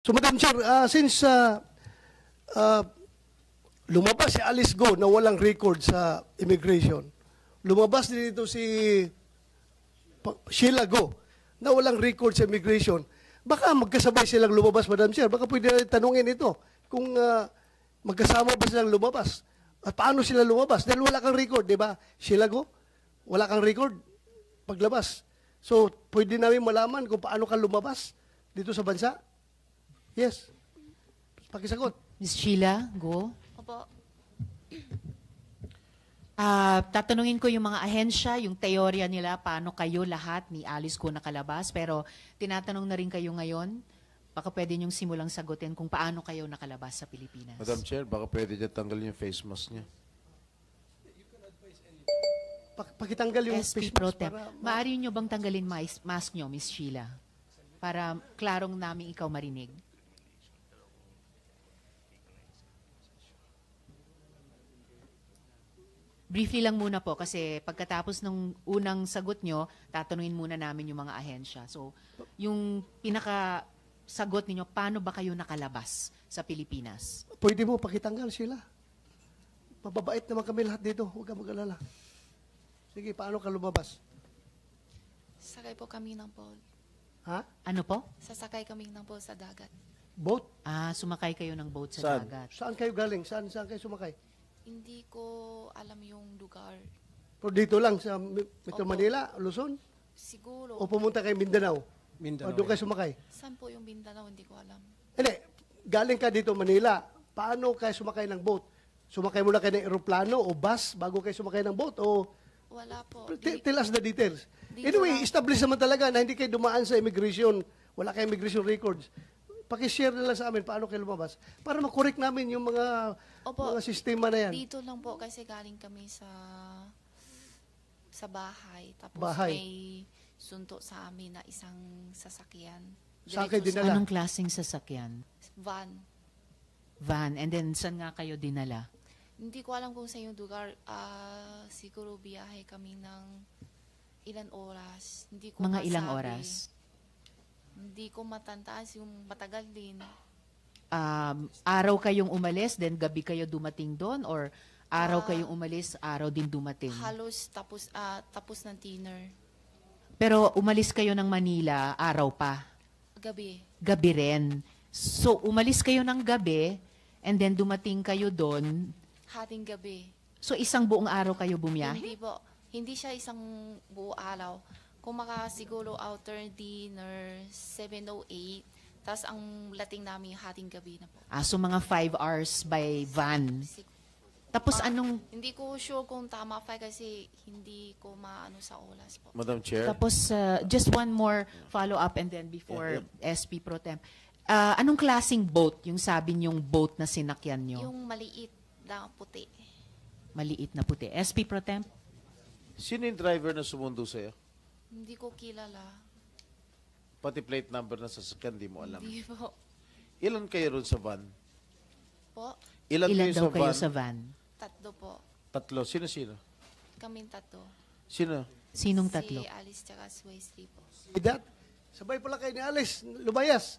So, Madam Chair, since lumabas si Alice Go na walang record sa immigration, lumabas din dito si Sheila Go na walang record sa immigration, baka magkasabay silang lumabas, Madam Chair. Baka pwede natin tanungin ito kung magkasama ba silang lumabas. At paano sila lumabas? Dahil wala kang record, di ba? Sheila Go, wala kang record paglabas. So, pwede namin malaman kung paano ka lumabas dito sa bansa? Yes. Pakisagot. Ms. Sheila, go. Opo. Tatanungin ko yung mga ahensya, yung teorya nila, paano kayo lahat ni Alice Go nakalabas. Pero tinatanong na rin kayo ngayon, baka pwede niyong simulang sagutin kung paano kayo nakalabas sa Pilipinas. Madam Chair, baka pwede niya tanggalin yung face mask niya. Pakitanggal yung SP face Pro mask Tem. para Maaari niyo bang tanggalin mask niyo, Ms. Sheila? Para klarong namin ikaw marinig. Briefly lang muna po kasi pagkatapos ng unang sagot nyo, tatanungin muna namin yung mga ahensya. So, yung pinaka-sagot ninyo, paano ba kayo nakalabas sa Pilipinas? pwede mo pakitanggal sila. Mababait naman kami lahat dito. Huwag ka mag-alala. Sige, paano ka lumabas? Sakay po kami ng boat. Ha? Ano po? Sasakay kami ng boat sa dagat. Boat? Sumakay kayo ng boat sa Saan? dagat. Saan kayo galing? Saan kayo sumakay? Hindi ko alam yung lugar. Pero dito lang sa Metro Opo. Manila, Luzon? Siguro. O pumunta kayo Mindanao? O doon kayo sumakay? Saan po yung Mindanao? Hindi ko alam. Hindi, galing ka dito Manila. Paano kayo sumakay ng boat? Sumakay muna kayo ng eroplano o bus bago kayo sumakay ng boat? O Wala po. tell us the details. Dito Anyway, lang. establish naman talaga na hindi kayo dumaan sa immigration. Wala kayong immigration records. Pakishare nila sa amin paano kayo lumabas para makorek namin yung mga Opo. mga sistema na yan. Dito lang po kasi galing kami sa bahay. Tapos Bahay. may sunto sa amin na isang sasakyan. Saan kayo Diretso dinala? Anong klaseng sasakyan? Van. Van. And then, saan nga kayo dinala? Hindi ko alam kung sa yung lugar. Siguro biyahe kami ng ilan oras. Hindi ko Mga ilang masabi. oras? Hindi ko matandaan yung matagal din. Araw kayong umalis, then gabi kayo dumating doon? Or araw Ah, kayong umalis, araw din dumating? Halos tapos ng dinner. Pero umalis kayo ng Manila, araw pa? Gabi. Gabi rin. So, umalis kayo ng gabi, and then dumating kayo doon. Hating gabi. So, isang buong araw kayo bumiyahe? Hindi po. Hindi siya isang buo araw. Kung siguro outer dinner, 7:08. Tapos ang lating namin hating gabi na po. So mga 5 hours by van. Tapos anong, Hindi ko sure kung tama pa kasi hindi ko maano sa oras po. Madam Chair, tapos just one more follow-up and then before SP Pro Tem. Anong klaseng boat yung sabi niyong boat na sinakyan niyo? Yung maliit na puti. Maliit na puti. SP Pro Tem? sino yung driver na sumundo sa'yo? Hindi ko kilala. Pati plate number na sasakyan, di mo alam. Hindi po. Ilan kayo ron sa van? Po, Ilan Ilan kayo daw sa kayo van? sa van? tatlo po. Tatlo. Sino-sino? Kaming tatlo. Sino? Sinong tatlo? Si Alice tsaka si Wesley po. That, sabay pala kayo ni Alice, lumayas.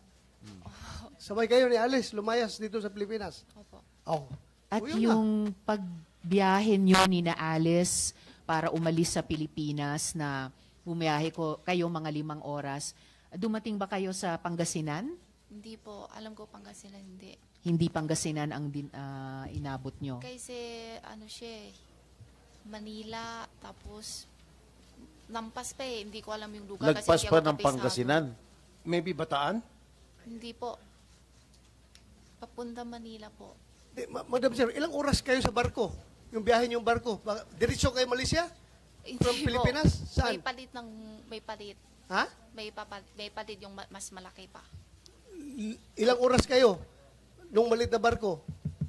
Sabay kayo ni Alice, lumayas dito sa Pilipinas. Opo. Oh. At O, yun na. yung pagbiyahe niyo ni na Alice para umalis sa Pilipinas na bumiyahe kayo mga 5 oras, dumating ba kayo sa Pangasinan? Hindi po. Alam ko Pangasinan hindi. Hindi Pangasinan ang inabot nyo. Kasi ano siya eh, Manila, tapos lampas pa eh. Hindi ko alam yung lugar. kasi Lagpas hindi pa ako ng kapisado. Pangasinan. Maybe Bataan? Hindi po. Papunta Manila po. Madam Sir, ilang oras kayo sa barko? Yung biyahe niyong barko? Diretso kayo Malaysia? From Hindi po. Pilipinas? Saan? May palit. Ha? May palit yung mas malaki pa. Ilang oras kayo nung malit na barko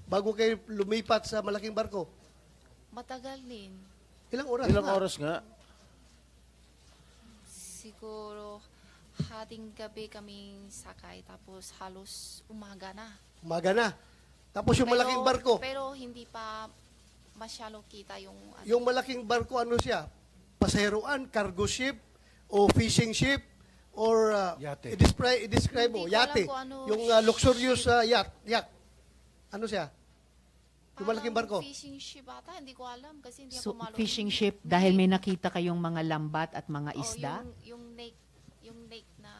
bago kayo lumipat sa malaking barko? Matagal din. Ilang oras Ilang na? oras nga? Siguro hating gabi kaming sakay tapos halos umaga na. Umaga na. Tapos yung malaking barko, Pero hindi pa masyalo kita yung ano. yung malaking barko ano siya? Pasaheroan, cargo ship, o fishing ship, Or Yate. i-describe mo, Hindi ko alam yate. kung ano Yung luxurious yacht. Ano siya? Yung malaking barko. Parang fishing ship ata, hindi ko alam kasi hindi So, ako malo. fishing ship, dahil may nakita kayong mga lambat at mga Oh, isda, yung lake na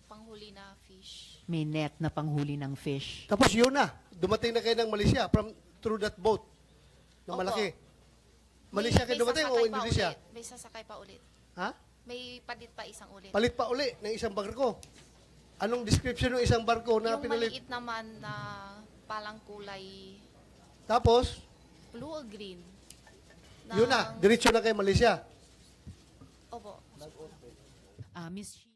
panghuli na fish. may net na panghuli ng fish. Tapos yun na, dumating na kayo ng Malaysia through that boat na Opo. malaki. Malaysia kayo dumating o sasakay pa Indonesia? ulit. May sasakay pa ulit. Ha? May palit pa isang ulit. Palit pa uli ng isang barko. Anong description ng isang barko na yung pinalit? maliit naman na palang kulay Tapos, blue or green. yun na, diretso na kayo Malaysia. Opo. Miss